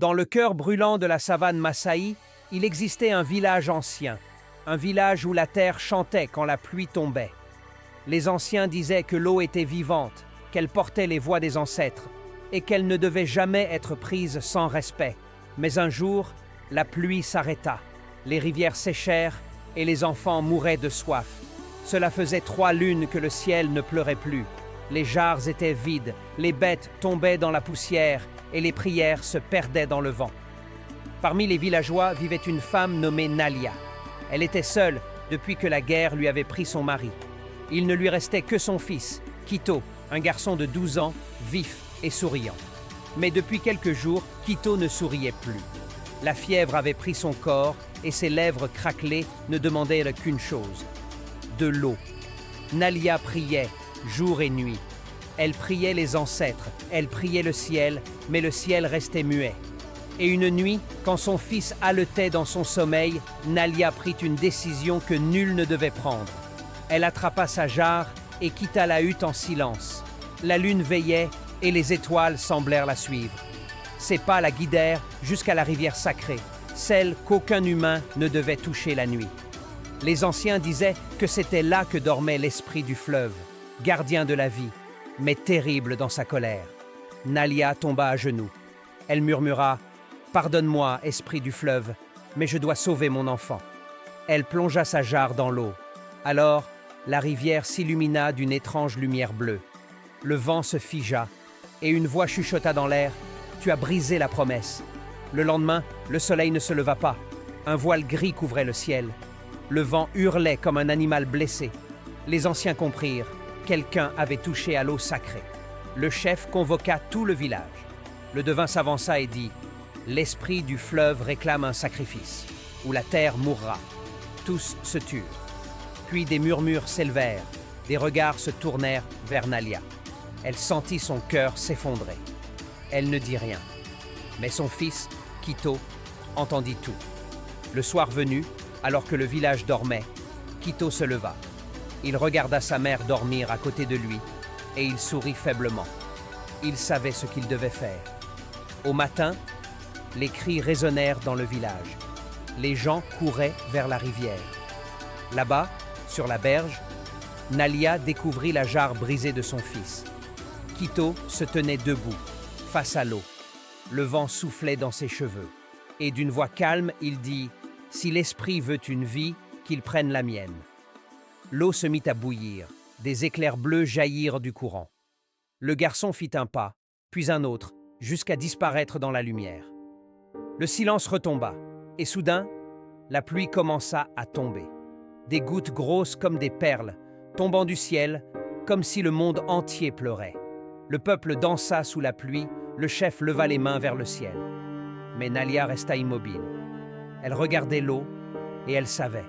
Dans le cœur brûlant de la savane Massaï, il existait un village ancien, un village où la terre chantait quand la pluie tombait. Les anciens disaient que l'eau était vivante, qu'elle portait les voix des ancêtres, et qu'elle ne devait jamais être prise sans respect. Mais un jour, la pluie s'arrêta, les rivières séchèrent et les enfants mouraient de soif. Cela faisait 3 lunes que le ciel ne pleurait plus. Les jarres étaient vides, les bêtes tombaient dans la poussière et les prières se perdaient dans le vent. Parmi les villageois vivait une femme nommée Nalia. Elle était seule depuis que la guerre lui avait pris son mari. Il ne lui restait que son fils, Quito, un garçon de 12 ans, vif et souriant. Mais depuis quelques jours, Quito ne souriait plus. La fièvre avait pris son corps et ses lèvres craquelées ne demandaient qu'une chose: de l'eau. Nalia priait jour et nuit. Elle priait les ancêtres, elle priait le ciel, mais le ciel restait muet. Et une nuit, quand son fils haletait dans son sommeil, Nalia prit une décision que nul ne devait prendre. Elle attrapa sa jarre et quitta la hutte en silence. La lune veillait et les étoiles semblèrent la suivre. Ses pas la guidèrent jusqu'à la rivière sacrée, celle qu'aucun humain ne devait toucher la nuit. Les anciens disaient que c'était là que dormait l'esprit du fleuve, gardien de la vie, mais terrible dans sa colère. Nalia tomba à genoux. Elle murmura: « Pardonne-moi, esprit du fleuve, mais je dois sauver mon enfant. » Elle plongea sa jarre dans l'eau. Alors, la rivière s'illumina d'une étrange lumière bleue. Le vent se figea et une voix chuchota dans l'air: « Tu as brisé la promesse. » Le lendemain, le soleil ne se leva pas. Un voile gris couvrait le ciel. Le vent hurlait comme un animal blessé. Les anciens comprirent: quelqu'un avait touché à l'eau sacrée. Le chef convoqua tout le village. Le devin s'avança et dit: « L'esprit du fleuve réclame un sacrifice, ou la terre mourra. » Tous se turent. Puis des murmures s'élevèrent, des regards se tournèrent vers Nalia. Elle sentit son cœur s'effondrer. Elle ne dit rien. Mais son fils, Quito, entendit tout. Le soir venu, alors que le village dormait, Quito se leva. Il regarda sa mère dormir à côté de lui et il sourit faiblement. Il savait ce qu'il devait faire. Au matin, les cris résonnèrent dans le village. Les gens couraient vers la rivière. Là-bas, sur la berge, Nalia découvrit la jarre brisée de son fils. Quito se tenait debout, face à l'eau. Le vent soufflait dans ses cheveux. Et d'une voix calme, il dit: « Si l'esprit veut une vie, qu'il prenne la mienne. » L'eau se mit à bouillir. Des éclairs bleus jaillirent du courant. Le garçon fit un pas, puis un autre, jusqu'à disparaître dans la lumière. Le silence retomba, et soudain, la pluie commença à tomber. Des gouttes grosses comme des perles, tombant du ciel, comme si le monde entier pleurait. Le peuple dansa sous la pluie, le chef leva les mains vers le ciel. Mais Nalia resta immobile. Elle regardait l'eau, et elle savait.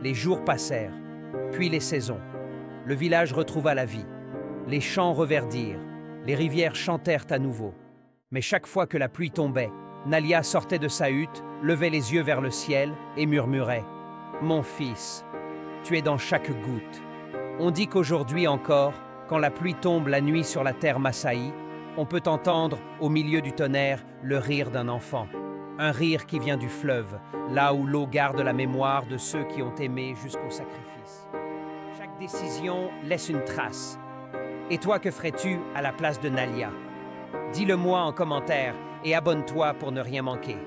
Les jours passèrent, puis les saisons. Le village retrouva la vie. Les champs reverdirent, les rivières chantèrent à nouveau. Mais chaque fois que la pluie tombait, Nalia sortait de sa hutte, levait les yeux vers le ciel et murmurait: « Mon fils, tu es dans chaque goutte. » On dit qu'aujourd'hui encore, quand la pluie tombe la nuit sur la terre Massaï, on peut entendre, au milieu du tonnerre, le rire d'un enfant. Un rire qui vient du fleuve, là où l'eau garde la mémoire de ceux qui ont aimé jusqu'au sacrifice. Chaque décision laisse une trace. Et toi, que ferais-tu à la place de Nalia? Dis-le-moi en commentaire et abonne-toi pour ne rien manquer.